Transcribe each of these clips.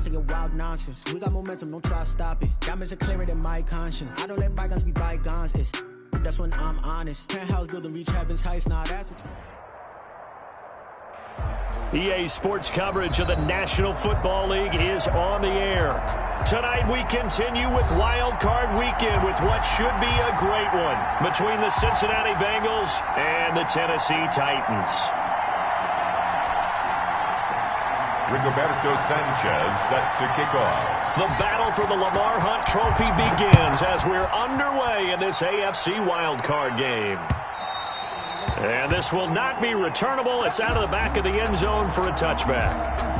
bounce like a wild nonsense. We got momentum, don't try to stop it. Diamonds are clearer than my conscience. I don't let bygones be bygones. That's when I'm honest. Penthouse building, reach heaven's heights. Nah, that's the truth. EA Sports coverage of the National Football League is on the air. Tonight we continue with Wild Card Weekend with what should be a great one between the Cincinnati Bengals and the Tennessee Titans. Rigoberto Sanchez set to kick off. The battle for the Lamar Hunt Trophy begins as we're underway in this AFC Wild Card game. And this will not be returnable. It's out of the back of the end zone for a touchback.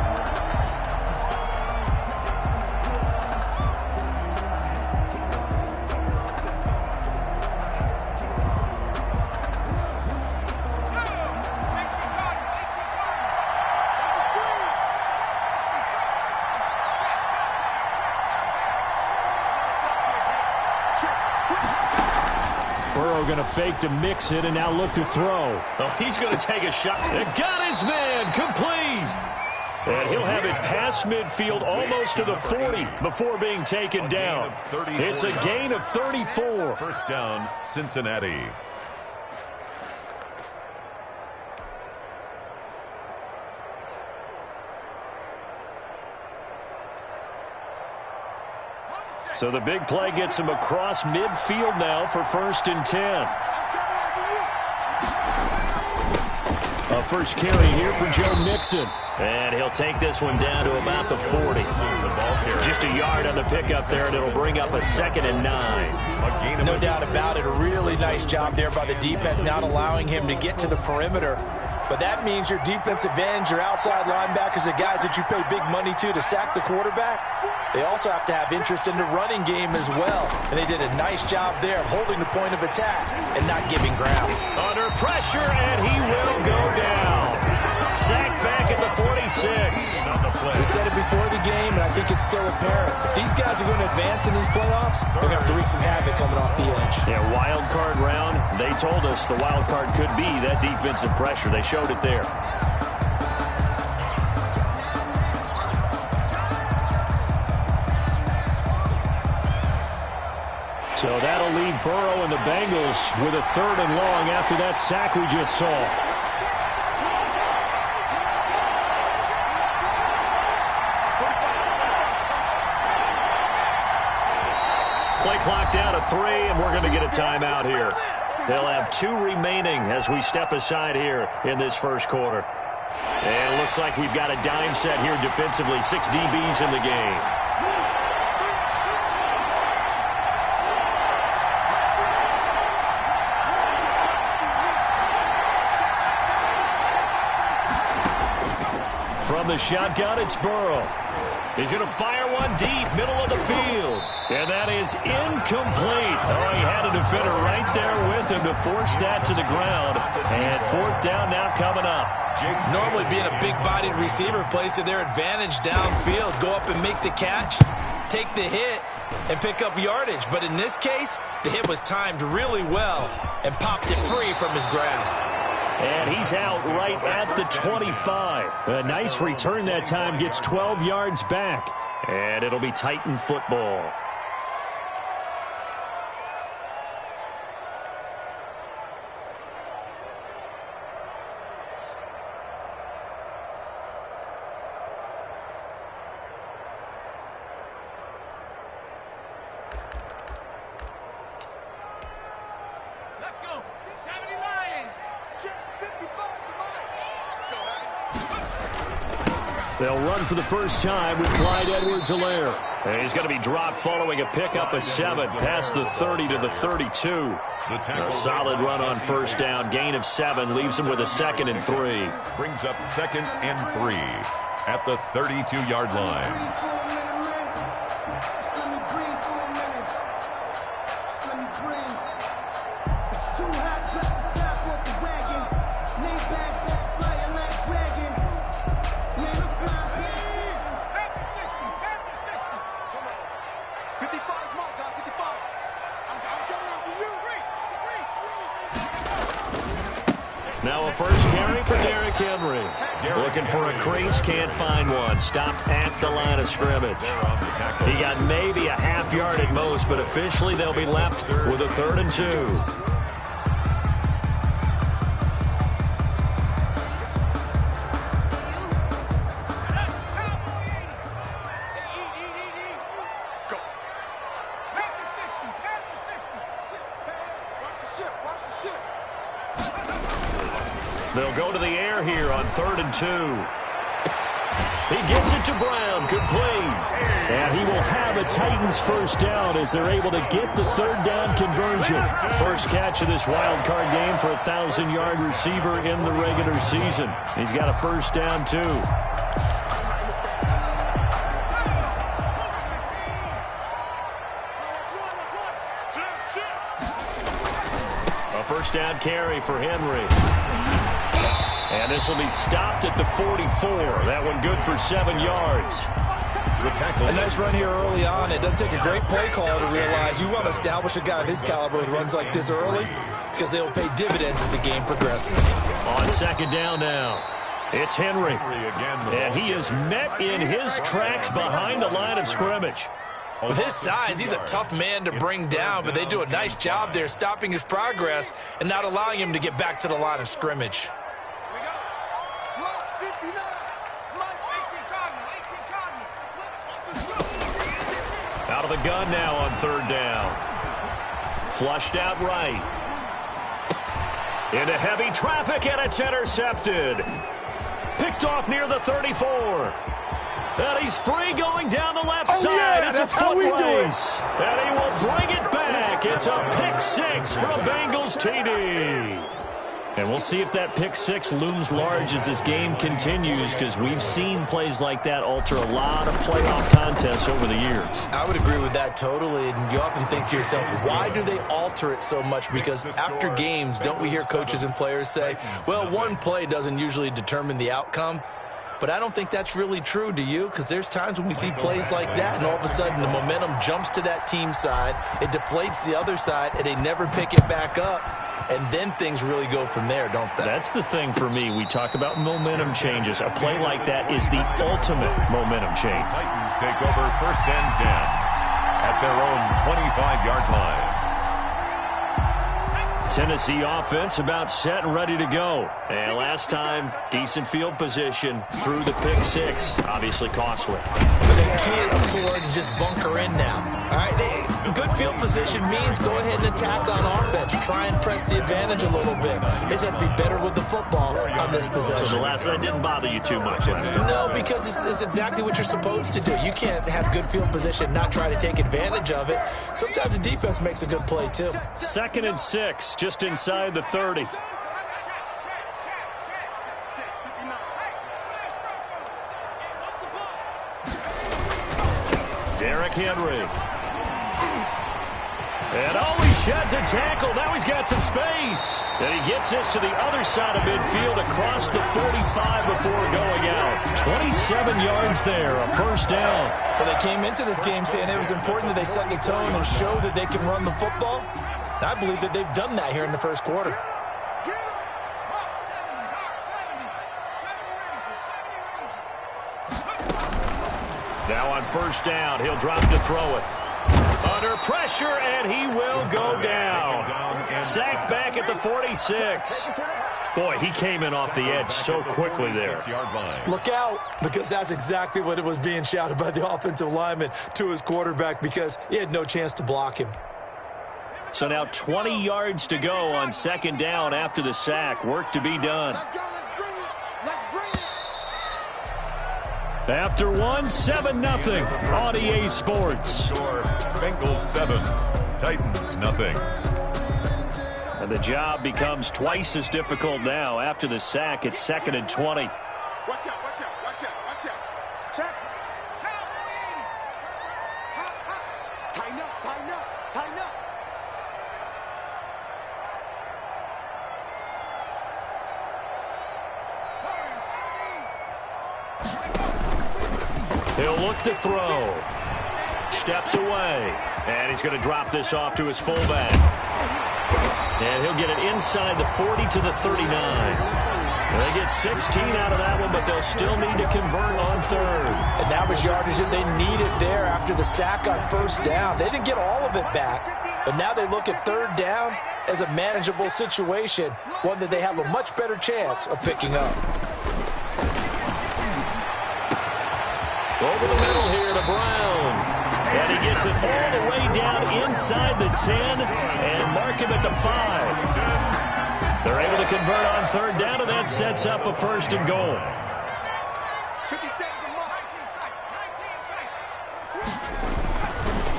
Going to fake to mix it and now look to throw. Oh, he's going to take a shot. It got his man complete. And he'll have it past midfield almost to the 40 before being taken down. It's a gain of 34. First down, Cincinnati. So the big play gets him across midfield now for 1st and 10. A first carry here for Joe Mixon. And he'll take this one down to about the 40. Just a yard on the pickup there, and it'll bring up a 2nd and 9. No doubt about it. A really nice job there by the defense, not allowing him to get to the perimeter. But that means your defensive ends, your outside linebackers, the guys that you pay big money to sack the quarterback, they also have to have interest in the running game as well. And they did a nice job there of holding the point of attack and not giving ground. Under pressure, and he will go down. Sacked back at the 46. We said it before the game, and I think it's still apparent. If these guys are going to advance in these playoffs, they're going to have to wreak some havoc coming off the edge. Yeah, wild card round. They told us the wild card could be that defensive pressure. They showed it there. So that'll leave Burrow and the Bengals with a 3rd and long after that sack we just saw. Play clock down to 3, and we're going to get a timeout here. They'll have 2 remaining as we step aside here in this first quarter. And it looks like we've got a dime set here defensively. 6 DBs in the game. From the shotgun, it's Burrow. He's going to fire one deep, middle of the field. And that is incomplete. Oh, he had a defender right there with him to force that to the ground. And 4th down now coming up. Normally being a big-bodied receiver plays to their advantage downfield. Go up and make the catch, take the hit, and pick up yardage. But in this case, the hit was timed really well and popped it free from his grasp. And he's out right at the 25. A nice return that time, gets 12 yards back. And it'll be Titan football. They'll run for the first time with Clyde Edwards-Helaire. And he's going to be dropped following a pickup of 7 past the 30 to the 32. A solid run on first down. Gain of 7 leaves him with a 2nd and 3. Brings up 2nd and 3 at the 32-yard line. Now a first carry for Derrick Henry. Looking for a crease, can't find one. Stopped at the line of scrimmage. He got maybe a half yard at most, but officially they'll be left with a 3rd and 2. They'll go to the air here on 3rd and 2. He gets it to Brown, complete. And he will have a Titans first down as they're able to get the 3rd down conversion. First catch of this wild card game for a 1,000-yard receiver in the regular season. He's got a first down, too. A first down carry for Henry. And this will be stopped at the 44. That one good for 7 yards. A nice run here early on. It doesn't take a great play call to realize you want to establish a guy of his caliber with runs like this early because they'll pay dividends as the game progresses. On 2nd down now, it's Henry. And he is met in his tracks behind the line of scrimmage. With his size, he's a tough man to bring down, but they do a nice job there stopping his progress and not allowing him to get back to the line of scrimmage. Out of the gun now on 3rd down. Flushed out right. Into heavy traffic, and it's intercepted. Picked off near the 34. And he's free going down the left side. Yeah, it's a foot race. And he will bring it back. It's a pick 6 for a Bengals TD. And we'll see if that pick 6 looms large as this game continues, because we've seen plays like that alter a lot of playoff contests over the years. I would agree with that totally. And you often think to yourself, why do they alter it so much? Because after games, don't we hear coaches and players say, well, one play doesn't usually determine the outcome? But I don't think that's really true, do you? Because there's times when we see plays like that, and all of a sudden the momentum jumps to that team side, it deflates the other side, and they never pick it back up. And then things really go from there, don't they? That's the thing for me. We talk about momentum changes. A play like that is the ultimate momentum change. Titans take over 1st and 10 at their own 25-yard line. Tennessee offense about set and ready to go. And last time, decent field position through the pick 6. Obviously costly. But they can't afford to just bunker in now. All right, good field position means go ahead and attack on offense. Try and press the advantage a little bit. They just have to be better with the football on this possession. So that didn't bother you too much last time? No, because it's exactly what you're supposed to do. You can't have good field position, not try to take advantage of it. Sometimes the defense makes a good play, too. 2nd and 6, just inside the 30. Derrick Henry. And he sheds a tackle. Now he's got some space. And he gets this to the other side of midfield across the 45 before going out. 27 yards there, a first down. Well, they came into this game saying it was important that they set the tone and show that they can run the football. And I believe that they've done that here in the first quarter. Now on first down, he'll drop to throw it. Under pressure, and he will go down. Sacked back at the 46. Boy, he came in off the edge so quickly there. Look out, because that's exactly what it was being shouted by the offensive lineman to his quarterback, because he had no chance to block him. So now 20 yards to go on 2nd down after the sack. Work to be done. After 7-0 on EA Sports. Bengals 7, Titans nothing. And the job becomes twice as difficult now. After the sack, it's 2nd and 20. Watch out, watch out, watch out, watch out. Check. Tighten up, tighten up, tighten up. He'll look to throw. Steps away. And he's going to drop this off to his fullback. And he'll get it inside the 40 to the 39. They get 16 out of that one, but they'll still need to convert on third. And that was yardage that they needed there after the sack on first down. They didn't get all of it back, but now they look at third down as a manageable situation, one that they have a much better chance of picking up. Over the middle here to Brown. And he gets it all the way down inside the 10 and mark him at the 5. They're able to convert on third down, and that sets up a first and goal.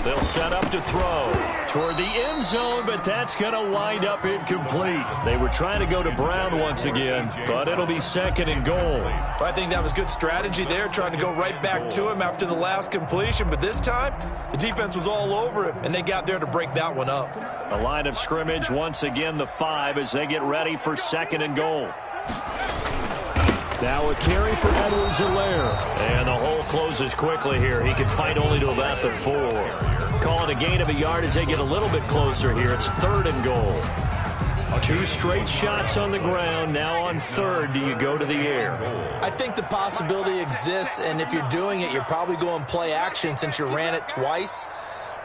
They'll set up to throw toward the end zone, but that's going to wind up incomplete. They were trying to go to Brown once again, but it'll be second and goal. I think that was good strategy there, trying to go right back to him after the last completion. But this time, the defense was all over him, and they got there to break that one up. A line of scrimmage, once again the 5 as they get ready for second and goal. Now a carry for Edwards-Helaire. And the hole closes quickly here. He can fight only to about the 4. Call it a gain of a yard as they get a little bit closer here. It's third and goal. 2 straight shots on the ground. Now on third, do you go to the air? I think the possibility exists, and if you're doing it, you're probably going play action since you ran it twice.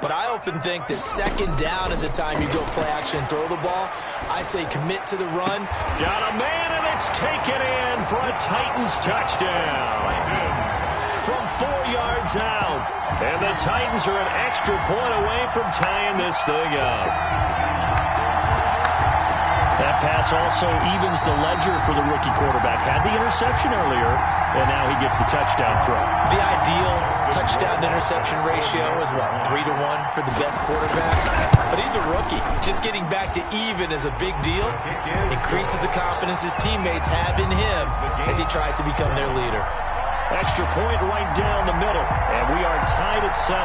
But I often think that second down is a time you go play action and throw the ball. I say commit to the run. Got a man, and it's taken in for a Titans touchdown. From 4 yards out. And the Titans are an extra point away from tying this thing up. That pass also evens the ledger for the rookie quarterback. Had the interception earlier, and now he gets the touchdown throw. The ideal touchdown-to-interception ratio is, what, 3-1 for the best quarterbacks? But he's a rookie. Just getting back to even is a big deal. Increases the confidence his teammates have in him as he tries to become their leader. Extra point right down the middle, and we are tied at 7.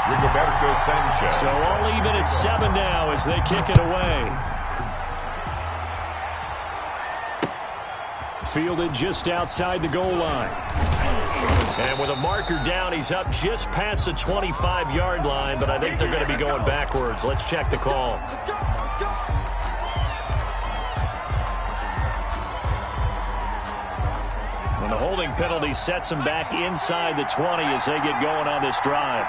Rigoberto Sanchez. So all even at 7 now as they kick it away. Fielded just outside the goal line. And with a marker down, he's up just past the 25-yard line, but I think they're going to be going backwards. Let's check the call. And the holding penalty sets them back inside the 20 as they get going on this drive.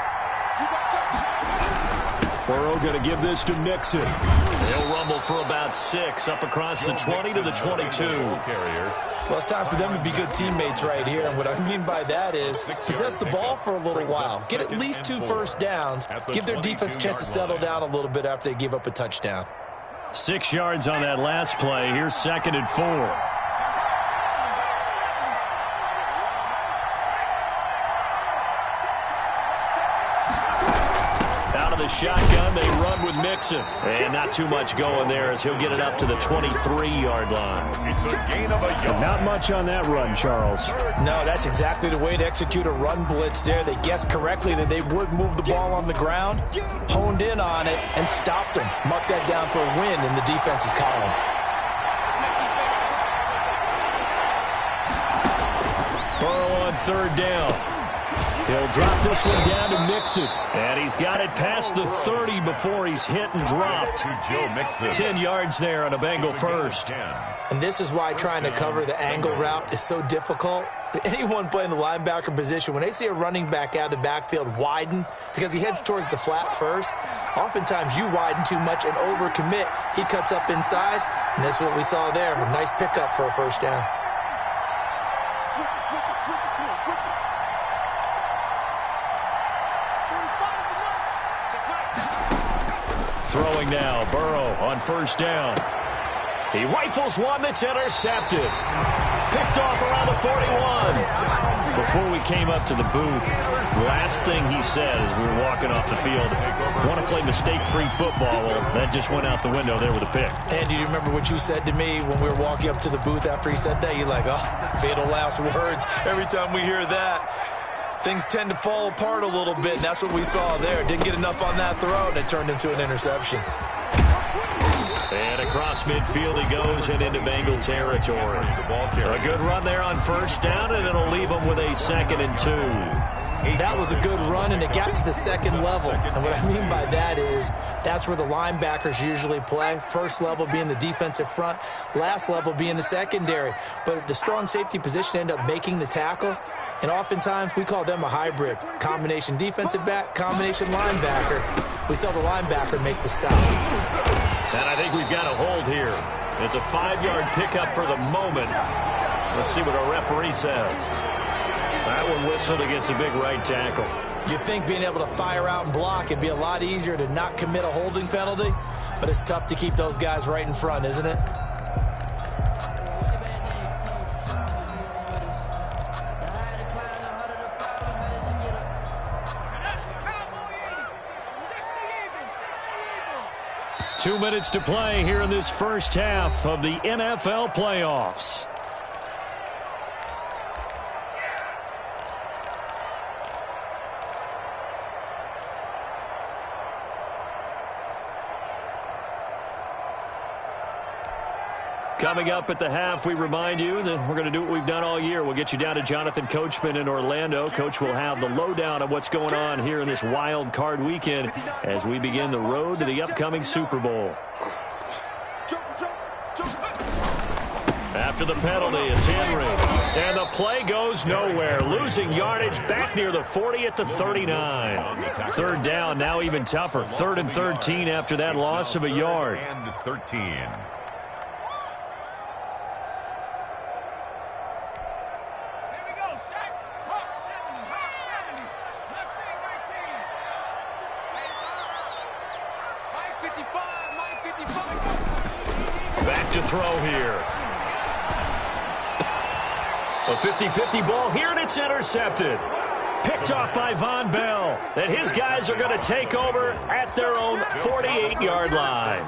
Burrow going to give this to Mixon. They'll rumble for about 6 up across the 20 to the 22. Well, it's time for them to be good teammates right here. And what I mean by that is possess the ball for a little while. Get at least 2 first downs. Give their defense a chance to settle down a little bit after they give up a touchdown. 6 yards on that last play. Here's second and 4. Shotgun, they run with Mixon. And not too much going there as he'll get it up to the 23-yard line. It's a gain of a yard. Not much on that run, Charles. No, that's exactly the way to execute a run blitz there. They guessed correctly that they would move the ball on the ground, honed in on it, and stopped them. Mark that down for a win in the defense's column. Burrow on third down. He'll drop this one down to Mixon. And he's got it past the 30 before he's hit and dropped. 10 yards there on a Bengal first. And this is why trying to cover the angle route is so difficult. Anyone playing the linebacker position, when they see a running back out of the backfield widen because he heads towards the flat first, oftentimes you widen too much and overcommit. He cuts up inside, and that's what we saw there. A nice pickup for a first down. Throwing now, Burrow on first down. He rifles one that's intercepted. Picked off around the 41. Before we came up to the booth, last thing he said as we were walking off the field, want to play mistake-free football. Well, that just went out the window there with a pick. And do you remember what you said to me when we were walking up to the booth after he said that? You're like, oh, fatal last words. Every time we hear that, things tend to fall apart a little bit, and that's what we saw there. Didn't get enough on that throw, and it turned into an interception. And across midfield he goes and into Bengal territory. A good run there on first down, and it'll leave them with a 2nd and 2. That was a good run, and it got to the second level. And what I mean by that is that's where the linebackers usually play. First level being the defensive front, last level being the secondary. But the strong safety position ended up making the tackle. And oftentimes we call them a hybrid. Combination defensive back, combination linebacker. We saw the linebacker make the stop. And I think we've got a hold here. It's a 5-yard pickup for the moment. Let's see what our referee says. That one whistled against a big right tackle. You'd think being able to fire out and block it'd be a lot easier to not commit a holding penalty, but it's tough to keep those guys right in front, isn't it? Two minutes to play here in this first half of the NFL playoffs. Coming up at the half, we remind you that we're going to do what we've done all year. We'll get you down to Jonathan Coachman in Orlando. Coach will have the lowdown of what's going on here in this wild card weekend as we begin the road to the upcoming Super Bowl. After the penalty, it's Henry. And the play goes nowhere. Losing yardage back near the 40 at the 39. Third down, now even tougher. 3rd and 13 after that loss of a yard. And 13. Back to throw here. A 50-50 ball here, and it's intercepted. Picked off by Von Bell. And his guys are going to take over at their own 48-yard line.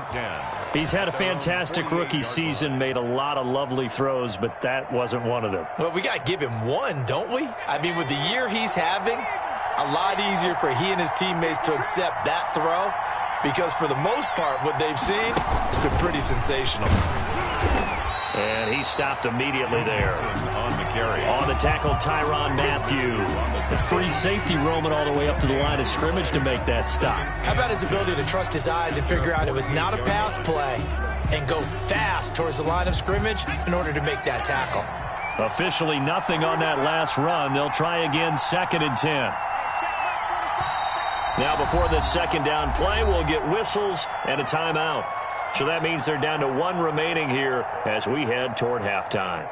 He's had a fantastic rookie season, made a lot of lovely throws, but that wasn't one of them. Well, we got to give him one, don't we? I mean, with the year he's having, a lot easier for he and his teammates to accept that throw. Because for the most part, what they've seen, it's been pretty sensational. And he stopped immediately there. On the tackle, Tyrann Mathieu. The free safety roaming all the way up to the line of scrimmage to make that stop. How about his ability to trust his eyes and figure out it was not a pass play and go fast towards the line of scrimmage in order to make that tackle? Officially nothing on that last run. They'll try again, 2nd and 10. Now, before this second down play, we'll get whistles and a timeout. So that means they're down to 1 remaining here as we head toward halftime.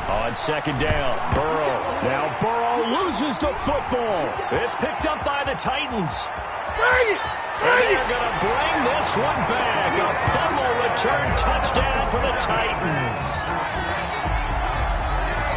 On 2nd down, Burrow. Now Burrow loses the football. It's picked up by the Titans. And they're going to bring this one back. A fumble return touchdown for the Titans.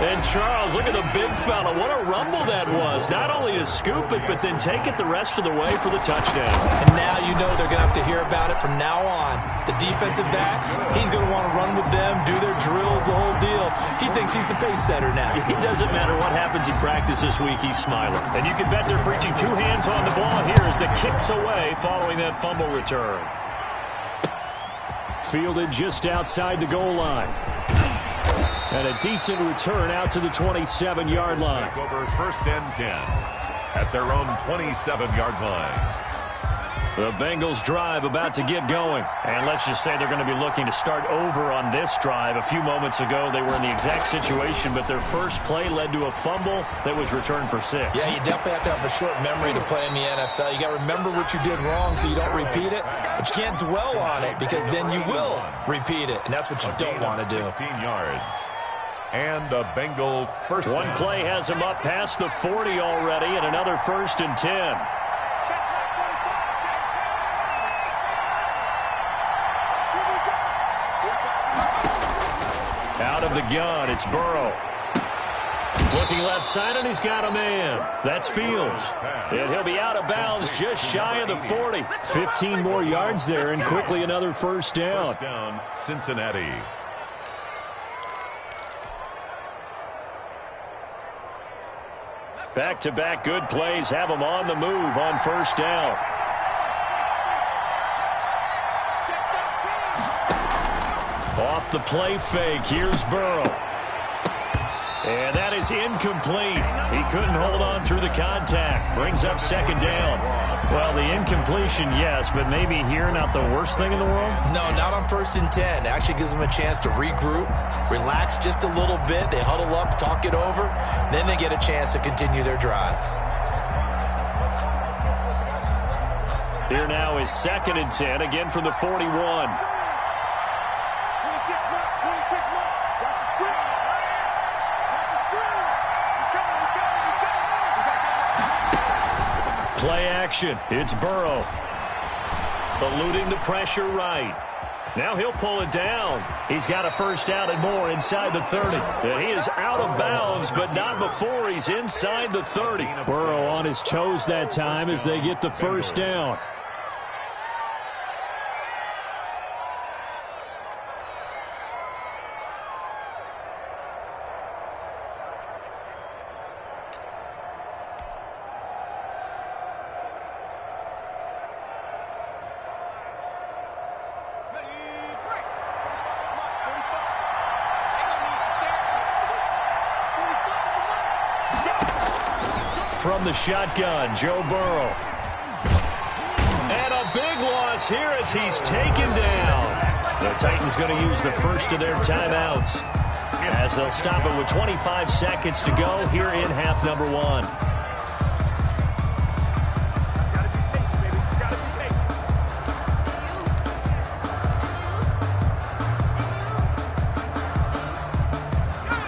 And Charles, look at the big fella. What a rumble that was. Not only to scoop it, but then take it the rest of the way for the touchdown. And now you know they're going to have to hear about it from now on. The defensive backs, he's going to want to run with them, do their drills, the whole deal. He thinks he's the pace setter now. It doesn't matter what happens in practice this week, he's smiling. And you can bet they're preaching 2 hands on the ball here as the kick's away following that fumble return. Fielded just outside the goal line. And a decent return out to the 27-yard line. Take over 1st and 10 at their own 27-yard line. The Bengals drive about to get going. And let's just say they're going to be looking to start over on this drive. A few moments ago, they were in the exact situation, but their first play led to a fumble that was returned for 6. Yeah, you definitely have to have a short memory to play in the NFL. You got to remember what you did wrong so you don't repeat it, but you can't dwell on it because then you will repeat it, and that's what you don't want to do. 16 yards. And a Bengal first down. One play has him up past the 40 already, and another 1st and 10. Out of the gun, it's Burrow. Looking left side, and he's got a man. That's Fields. And he'll be out of bounds just shy of the 40. 15 more yards there, and quickly another first down. First down, Cincinnati. Back-to-back good plays have him on the move on first down. Off the play fake, here's Burrow. And that is incomplete. He couldn't hold on through the contact. Brings up second down. Well, the incompletion, yes, but maybe here not the worst thing in the world? No, not on 1st and 10. Actually gives them a chance to regroup, relax just a little bit. They huddle up, talk it over. Then they get a chance to continue their drive. Here now is 2nd and 10, again from the 41. Play action. It's Burrow. Eluding the pressure right. Now he'll pull it down. He's got a first down and more inside the 30. And he is out of bounds, but not before he's inside the 30. Burrow on his toes that time as they get the first down. From the shotgun, Joe Burrow. And a big loss here as he's taken down. The Titans going to use the first of their timeouts as they'll stop it with 25 seconds to go here in half number 1.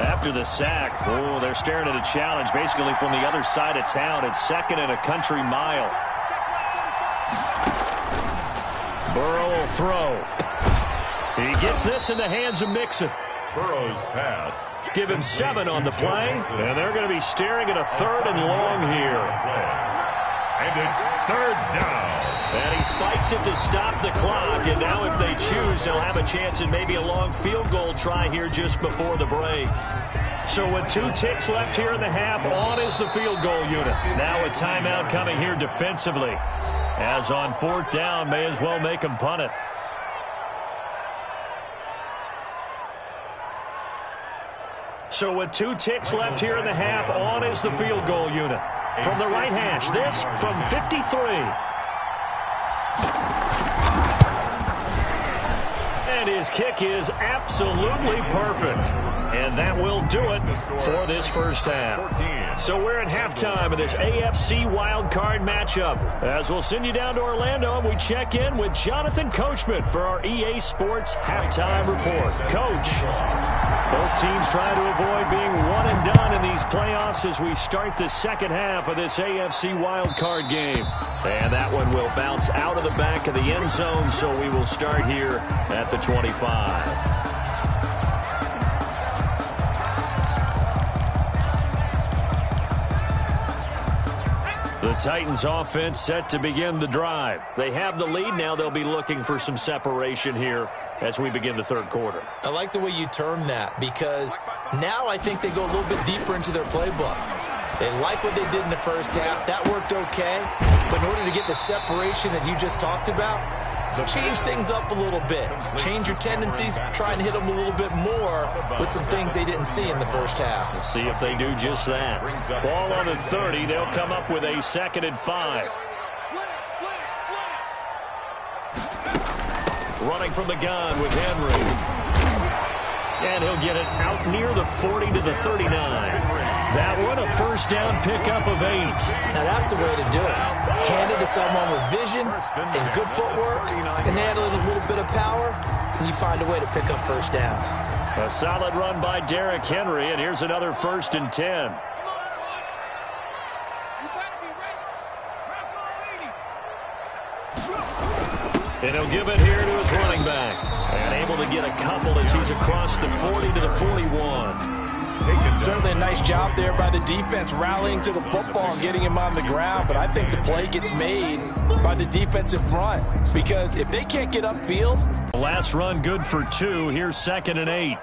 After the sack, oh, they're staring at a challenge basically from the other side of town. It's 2nd and a country mile. Burrow will throw. He gets this in the hands of Mixon. Burrow's pass. Give him 7 on the play, and they're going to be staring at a 3rd and long here. And it's 3rd down. And he spikes it to stop the clock, and now if they choose, they'll have a chance at maybe a long field goal try here just before the break. So with 2 ticks left here in the half, on is the field goal unit. Now a timeout coming here defensively. As on 4th down, may as well make him punt it. So with 2 ticks left here in the half, on is the field goal unit. From the right hash, this from 53. And his kick is absolutely perfect. And that will do it for this first half. So we're at halftime of this AFC Wildcard matchup. As we'll send you down to Orlando, and we check in with Jonathan Coachman for our EA Sports Halftime Report. Coach, both teams trying to avoid being one and done in these playoffs as we start the second half of this AFC Wildcard game. And that one will bounce out of the back of the end zone, so we will start here at the 25. The Titans offense set to begin the drive. They have the lead. Now they'll be looking for some separation here as we begin the 3rd quarter. I like the way you term that, because now I think they go a little bit deeper into their playbook. They like what they did in the first half. That worked okay. But in order to get the separation that you just talked about, change things up a little bit. Change your tendencies. Try and hit them a little bit more with some things they didn't see in the first half. We'll see if they do just that. Ball on the 30. They'll come up with a 2nd and 5. Running from the gun with Henry. And he'll get it out near the 40 to the 39. That one a first down pickup of 8. Now that's the way to do it. Hand it to someone with vision and good footwork, and add a little bit of power, and you find a way to pick up first downs. A solid run by Derrick Henry, and here's another 1st and 10. And he'll give it here to his running back. And able to get a couple as he's across the 40 to the 41. Certainly a nice job there by the defense, rallying to the football and getting him on the ground. But I think the play gets made by the defensive front, because if they can't get upfield. Last run good for 2. Here's 2nd and 8.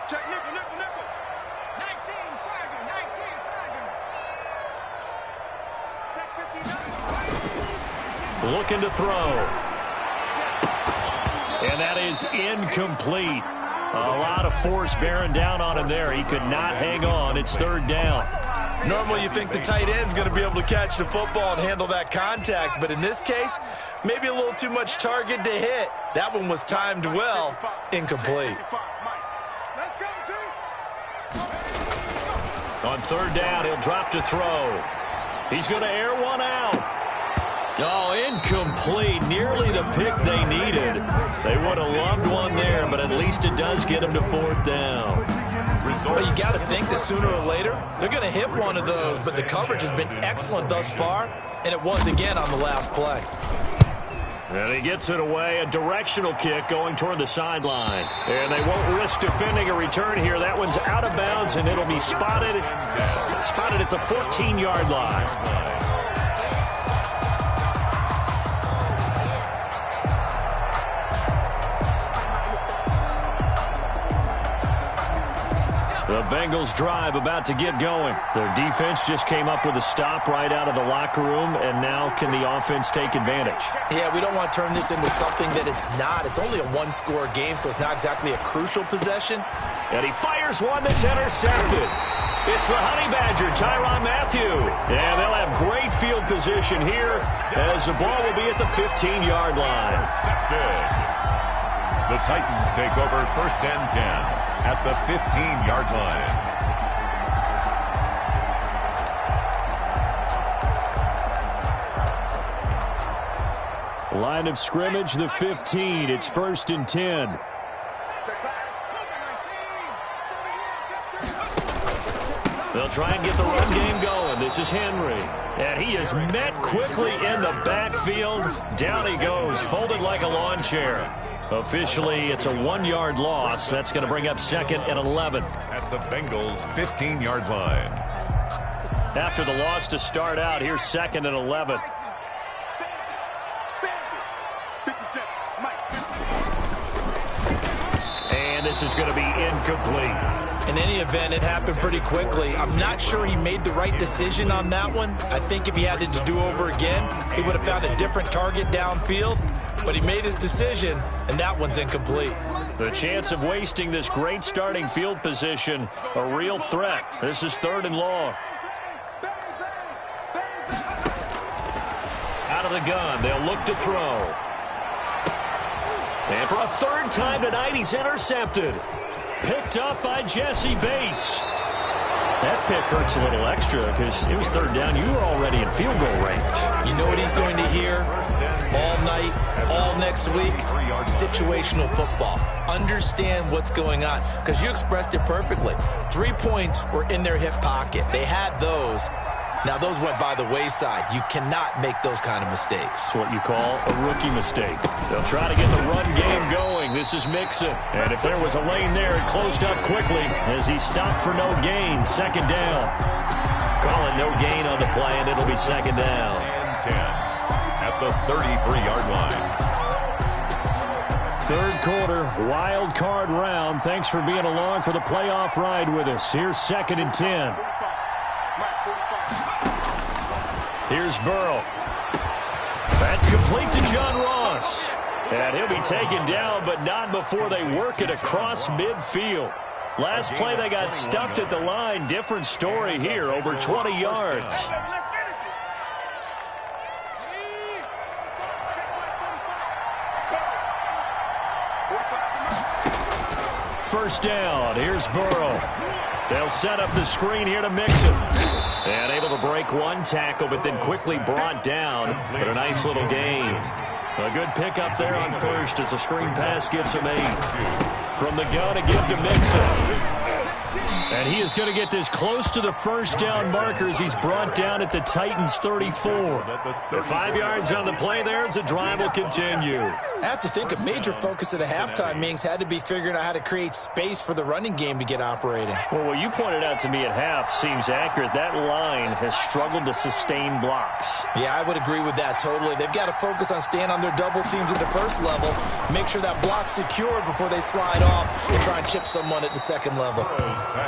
Check nickel, nickel, nickel. 19, target, 19, target. Check 59. Looking to throw. And that is incomplete. A lot of force bearing down on him there. He could not hang on. It's 3rd down. Normally you think the tight end's going to be able to catch the football and handle that contact, but in this case, maybe a little too much target to hit. That one was timed well. Incomplete. Let's go, D. On 3rd down, he'll drop to throw. He's going to air one out. Oh, incomplete. Nearly the pick they needed. They would have loved one there, but at least it does get them to 4th down. Well, you got to think that sooner or later, they're going to hit one of those, but the coverage has been excellent thus far, and it was again on the last play. And he gets it away, a directional kick going toward the sideline. And they won't risk defending a return here. That one's out of bounds, and it'll be spotted at the 14-yard line. The Bengals drive about to get going. Their defense just came up with a stop right out of the locker room, and now can the offense take advantage? Yeah, we don't want to turn this into something that it's not. It's only a one-score game, so it's not exactly a crucial possession. And he fires one that's intercepted. It's the Honey Badger, Tyrann Mathieu. And they'll have great field position here as the ball will be at the 15-yard line. The Titans take over 1st and 10 at the 15-yard line. Line of scrimmage, the 15. It's 1st and 10. They'll try and get the run game going. This is Henry. And he is met quickly in the backfield. Down he goes, folded like a lawn chair. Officially, it's a 1-yard loss. That's going to bring up 2nd and 11. At the Bengals' 15-yard line. After the loss to start out, here's 2nd and 11. And this is going to be incomplete. In any event, it happened pretty quickly. I'm not sure he made the right decision on that one. I think if he had it to do over again, he would have found a different target downfield. But he made his decision, and that one's incomplete. The chance of wasting this great starting field position, a real threat. This is 3rd and long. Out of the gun, they'll look to throw. And for a 3rd time tonight, he's intercepted. Picked up by Jesse Bates. That pick hurts a little extra because it was 3rd down. You were already in field goal range. You know what he's going to hear all night, all next week? Situational football. Understand what's going on, because you expressed it perfectly. 3 points were in their hip pocket. They had those. Now, those went by the wayside. You cannot make those kind of mistakes. It's what you call a rookie mistake. They'll try to get the run game going. This is Mixon. And if there was a lane there, it closed up quickly as he stopped for no gain. 2nd down. Calling no gain on the play, and it'll be 2nd down. And 10 at the 33-yard line. 3rd quarter, wild card round. Thanks for being along for the playoff ride with us. Here's 2nd and 10. Here's Burrow. That's complete to John Ross. And he'll be taken down, but not before they work it across midfield. Last play, they got stuffed at the line. Different story here, over 20 yards. First down, here's Burrow. They'll set up the screen here to Mixon. And able to break one tackle, but then quickly brought down. But a nice little gain. A good pickup there on 1st as the screen pass gets him 8. From the gun, a give to Mixon. And he is going to get this close to the first down markers. He's brought down at the Titans 34. The 5 yards on the play there as the drive will continue. I have to think a major focus at the halftime meetings had to be figuring out how to create space for the running game to get operating. Well, what you pointed out to me at half seems accurate. That line has struggled to sustain blocks. Yeah, I would agree with that totally. They've got to focus on staying on their double teams at the first level, make sure that block's secured before they slide off and try and chip someone at the second level.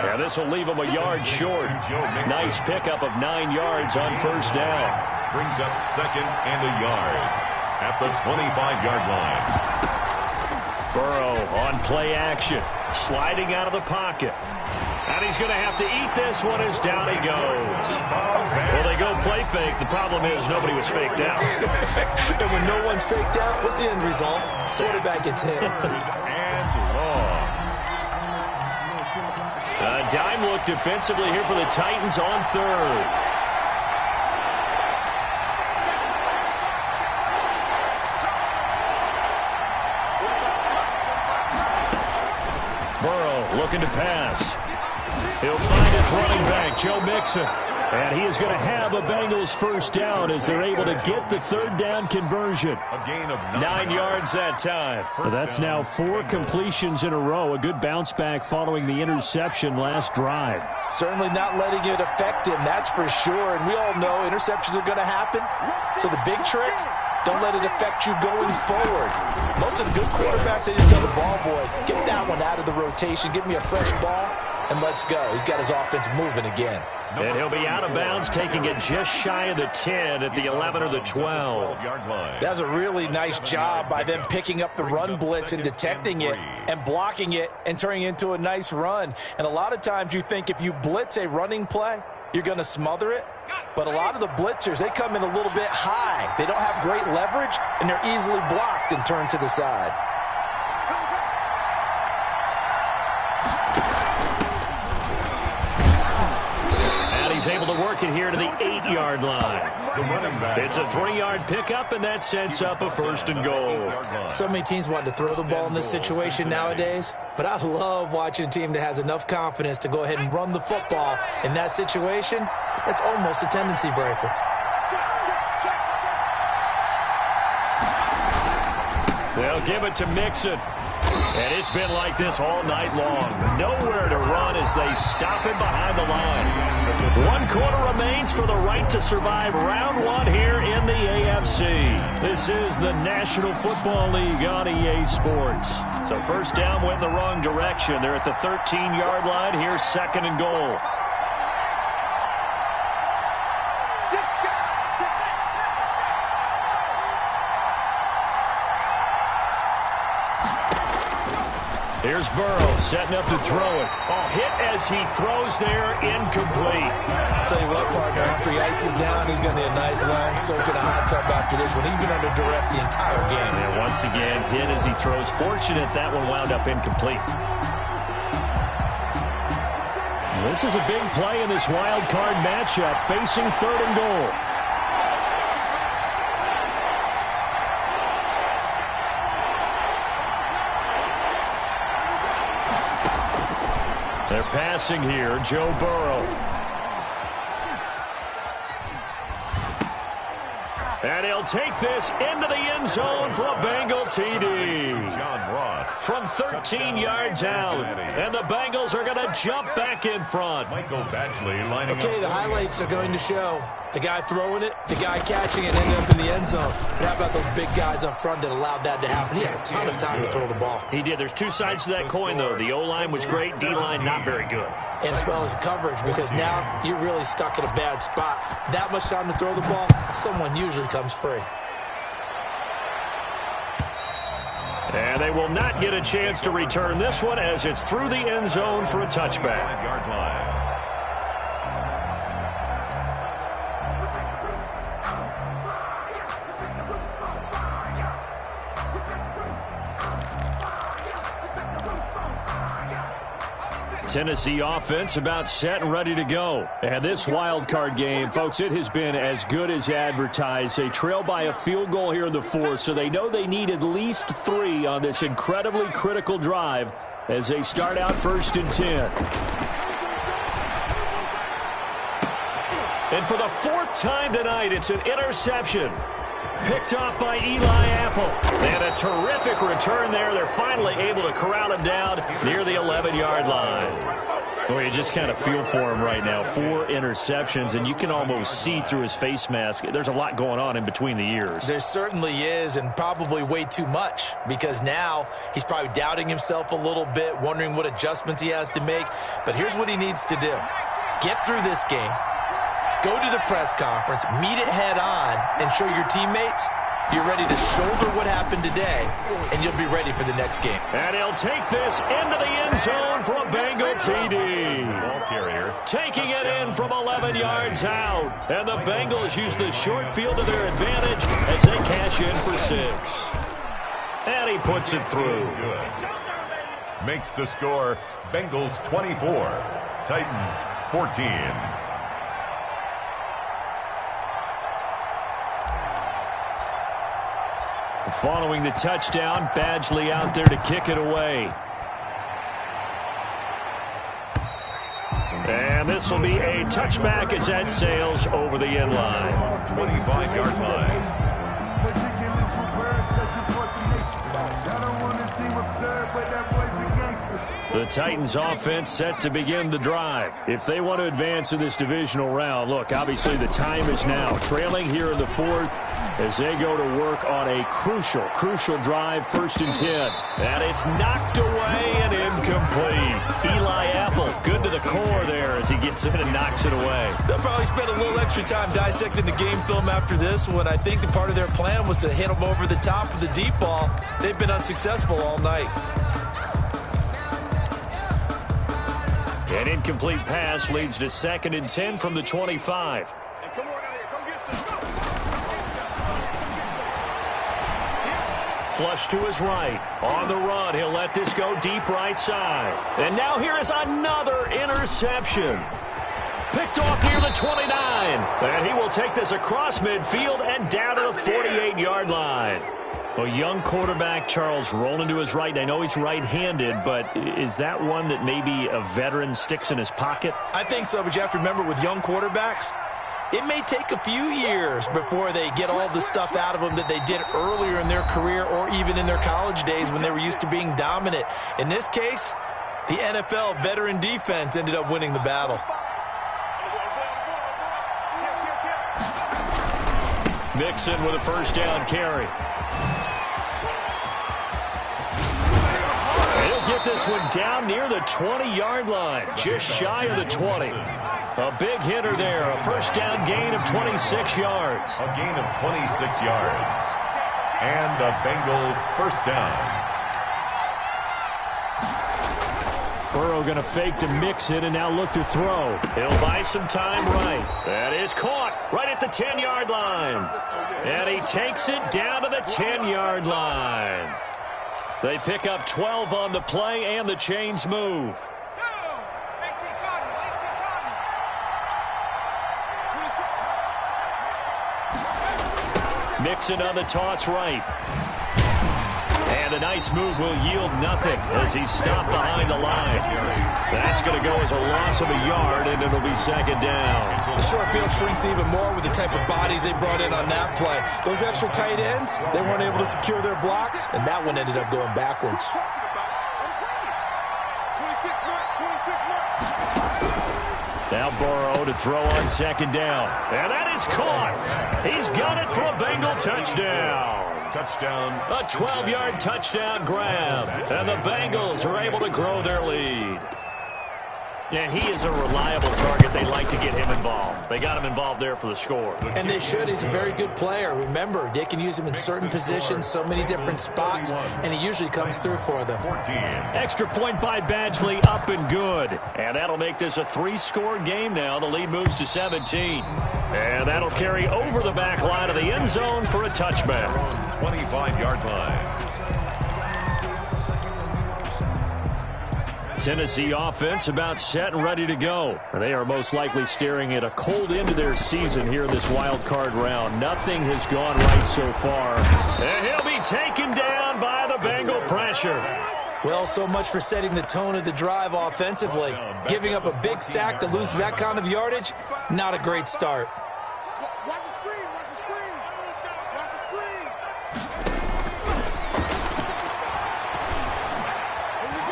Yeah, this will leave them a yard short. Nice pickup of 9 yards on first down. Brings up second and a yard at the 25-yard line. Burrow on play action, sliding out of the pocket. And he's going to have to eat this one as down he goes. Well, they go play fake. The problem is nobody was faked out. And when no one's faked out, what's the end result? Quarterback gets hit. And long. A dime look defensively here for the Titans on third. Burrow looking to pass. He'll find his running back, Joe Mixon. And he is going to have a Bengals first down as they're able to get the third down conversion. A gain of 9 yards that time. That's now 4 completions in a row. A good bounce back following the interception last drive. Certainly not letting it affect him, that's for sure. And we all know interceptions are going to happen. So the big trick, don't let it affect you going forward. Most of the good quarterbacks, they just tell the ball boy, get that one out of the rotation, give me a fresh ball, and let's go. He's got his offense moving again. And he'll be out of bounds, taking it just shy of the 10 at the 11 or the 12. That's a really nice job by them picking up the run blitz and detecting it and blocking it and turning it into a nice run. And a lot of times you think if you blitz a running play, you're going to smother it. But a lot of the blitzers, they come in a little bit high. They don't have great leverage, and they're easily blocked and turned to the side. He's able to work it here to the 8-yard line. It's a 3-yard pickup, and that sets up a first and goal. So many teams want to throw the ball in this situation nowadays, but I love watching a team that has enough confidence to go ahead and run the football. In that situation, that's almost a tendency breaker. They'll give it to Mixon. And it's been like this all night long. Nowhere to run as they stop him behind the line. 1 quarter remains for the right to survive round 1 here in the AFC. This is the National Football League on EA Sports. So first down went in the wrong direction. They're at the 13-yard line. Here's second and goal. Here's Burrow setting up to throw it. Oh, hit as he throws there, incomplete. I'll tell you what, partner, after he ices down, he's going to need a nice long soak in a hot tub after this one. He's been under duress the entire game. And once again, hit as he throws. Fortunate that one wound up incomplete. This is a big play in this wild card matchup, facing third and goal. They're passing here, Joe Burrow. And he'll take this into the end zone for a Bengal TD. John Ross. From 13 yards out. And the Bengals are going to jump back in front. Michael Badgley lining up. Okay, the highlights are going to show the guy throwing it, the guy catching it, ended up in the end zone. But how about those big guys up front that allowed that to happen? He had a ton of time to throw the ball. He did. There's 2 sides to that coin, though. The O-line was great. D-line not very good. And as well as coverage, because now you're really stuck in a bad spot. That much time to throw the ball, someone usually comes free. And they will not get a chance to return this one as it's through the end zone for a touchback. 5-yard line. Tennessee offense about set and ready to go. And this wild card game, folks, it has been as good as advertised. They trail by a field goal here in the 4th, so they know they need at least 3 on this incredibly critical drive as they start out 1st and 10. And for the fourth time tonight, it's an interception. Picked off by Eli Apple. And a terrific return there. They're finally able to corral him down near the 11-yard line. Well, you just kind of feel for him right now. 4 interceptions, and you can almost see through his face mask. There's a lot going on in between the ears. There certainly is, and probably way too much, because now he's probably doubting himself a little bit, wondering what adjustments he has to make. But here's what he needs to do. Get through this game. Go to the press conference, meet it head on, and show your teammates you're ready to shoulder what happened today, and you'll be ready for the next game. And he'll take this into the end zone for a Bengal TD. Ball carrier. Taking it in from 11 yards out. And the Bengals use the short field to their advantage as they cash in for 6. And he puts it through. Makes the score Bengals 24, Titans 14. Following the touchdown, Badgley out there to kick it away. And this will be a touchback as that sails over the end line. 25-yard line. The Titans offense set to begin the drive. If they want to advance in this divisional round, look, obviously the time is now. Trailing here in the 4th as they go to work on a crucial drive, 1st and 10. And it's knocked away and incomplete. Eli Apple, good to the core there as he gets in and knocks it away. They'll probably spend a little extra time dissecting the game film after this one. I think the part of their plan was to hit him over the top of the deep ball. They've been unsuccessful all night. An incomplete pass leads to 2nd and 10 from the 25. Flush to his right. On the run, he'll let this go deep right side. And now here is another interception. Picked off near the 29. And he will take this across midfield and down to the 48-yard line. A young quarterback, Charles, rolling to his right. I know he's right-handed, but is that one that maybe a veteran sticks in his pocket? I think so, but you have to remember with young quarterbacks, it may take a few years before they get all the stuff out of them that they did earlier in their career or even in their college days when they were used to being dominant. In this case, the NFL veteran defense ended up winning the battle. Mixon with a 1st down carry. He'll get this one down near the 20-yard line, just shy of the 20. A big hitter there, a 1st down gain of 26 yards. A gain of 26 yards. And a Bengal 1st down. Burrow going to fake to Mixon and now look to throw. He'll buy some time right. That is caught right at the 10-yard line. And he takes it down to the 10-yard line. They pick up 12 on the play, and the chains move. Mixon on the toss right. And a nice move will yield nothing as he's stopped behind the line. That's going to go as a loss of a yard, and it'll be 2nd down. The short field shrinks even more with the type of bodies they brought in on that play. Those extra tight ends, they weren't able to secure their blocks, and that one ended up going backwards. Now Burrow to throw on 2nd down. And that is caught. He's got it for a Bengal touchdown. Touchdown. A 12-yard touchdown grab. And the Bengals are able to grow their lead. And he is a reliable target. They like to get him involved. They got him involved there for the score. And they should. He's a very good player. Remember, they can use him in certain positions, so many different spots, and he usually comes through for them. 14. Extra point by Badgley, up and good. And that'll make this a 3-score game now. The lead moves to 17. And that'll carry over the back line of the end zone for a touchback. 25-yard line. Tennessee offense about set and ready to go. They are most likely staring at a cold end to their season here in this wild card round. Nothing has gone right so far. And he'll be taken down by the Bengal pressure. Well, so much for setting the tone of the drive offensively. Giving up a big sack that loses that kind of yardage, not a great start. Watch the screen, watch the screen. Watch the screen. Here we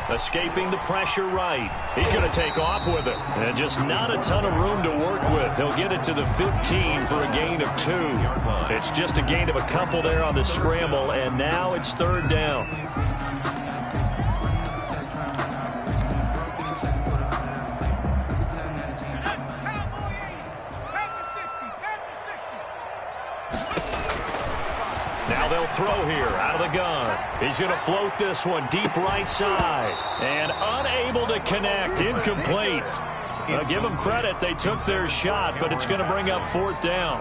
go. Escaping the pressure right. He's going to take off with it. And just not a ton of room to work with. He'll get it to the 15 for a gain of 2. It's just a gain of a couple there on the scramble, and now it's 3rd down. Now they'll throw here out of the gun. He's going to float this one deep right side. And unable to connect. Incomplete. Give them credit. They took their shot, but it's going to bring up 4th down.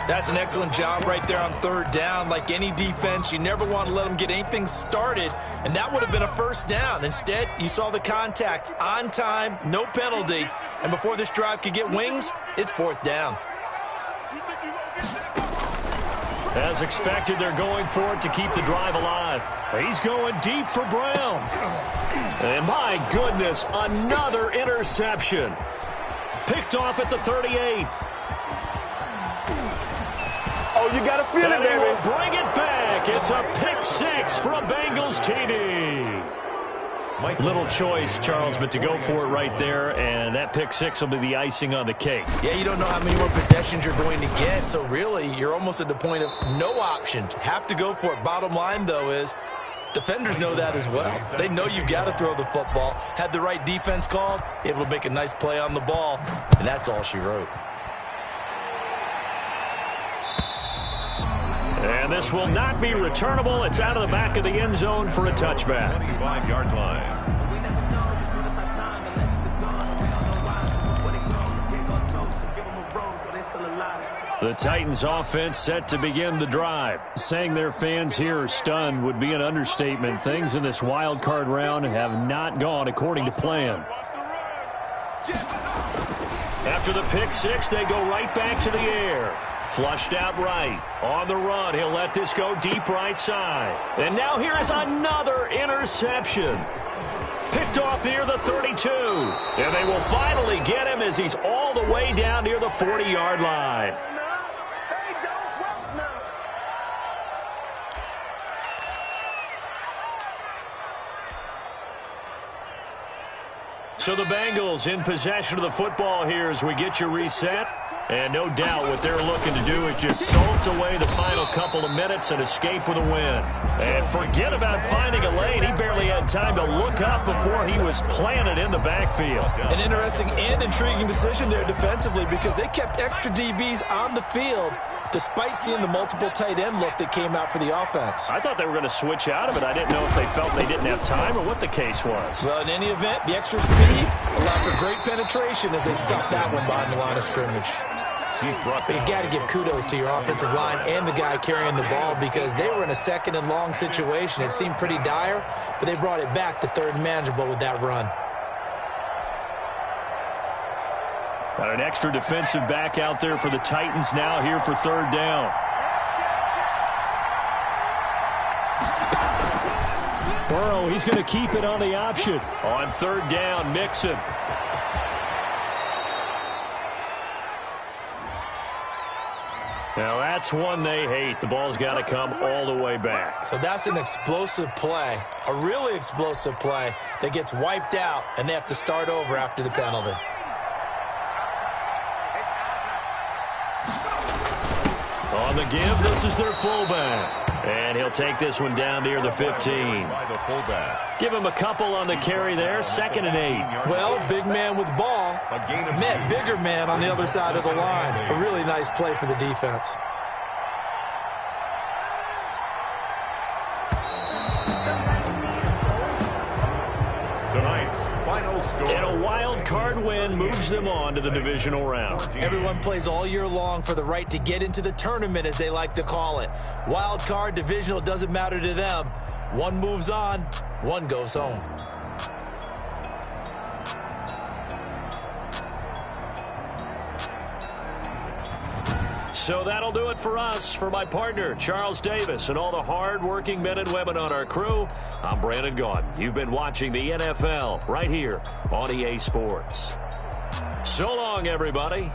That's an excellent job right there on 3rd down. Like any defense, you never want to let them get anything started, and that would have been a 1st down. Instead, you saw the contact on time, no penalty, and before this drive could get wings, it's 4th down. As expected, they're going for it to keep the drive alive. He's going deep for Brown. And my goodness, another interception. Picked off at the 38. Oh, you got to feel it, baby. Will bring it back. It's a pick 6 for a Bengals TD. Little choice, Charles, but to go for it right there, and that pick 6 will be the icing on the cake. Yeah, you don't know how many more possessions you're going to get, so really you're almost at the point of no options. Have to go for it. Bottom line, though, is defenders know that as well. They know you've got to throw the football. Had the right defense called, able to make a nice play on the ball, and that's all she wrote. And this will not be returnable. It's out of the back of the end zone for a touchback. 25-yard line. The Titans offense set to begin the drive. Saying their fans here are stunned would be an understatement. Things in this wild card round have not gone according to plan. After the pick 6, they go right back to the air. Flushed out right. On the run, he'll let this go deep right side. And now here is another interception. Picked off near the 32. And they will finally get him as he's all the way down near the 40-yard line. So the Bengals in possession of the football here as we get you reset. And no doubt what they're looking to do is just salt away the final couple of minutes and escape with a win. And forget about finding a lane. He barely had time to look up before he was planted in the backfield. An interesting and intriguing decision there defensively because they kept extra DBs on the field despite seeing the multiple tight end look that came out for the offense. I thought they were going to switch out of it. I didn't know if they felt they didn't have time or what the case was. Well, in any event, the extra speed allowed for great penetration as they stuffed that one behind the line of scrimmage. But you got to give kudos to your offensive line and the guy carrying the ball because they were in a 2nd and long situation. It seemed pretty dire, but they brought it back to 3rd and manageable with that run. Got an extra defensive back out there for the Titans now here for 3rd down. Burrow, he's going to keep it on the option. On 3rd down, Mixon. Now that's one they hate. The ball's got to come all the way back. So that's an explosive play, a really explosive play that gets wiped out, and they have to start over after the penalty. On the give, this is their fullback. And he'll take this one down near the 15. Give him a couple on the carry there, 2nd and 8. Well, big man with ball met bigger man on the other side of the line. A really nice play for the defense. Tonight's final score. And a wild card win moves them on to the divisional round. Everyone plays all year long for the right to get into the tournament, as they like to call it. Wild card, divisional, doesn't matter to them. One moves on, one goes home. So that'll do it for us. For my partner, Charles Davis, and all the hard-working men and women on our crew, I'm Brandon Gaudin. You've been watching the NFL right here on EA Sports. So long, everybody.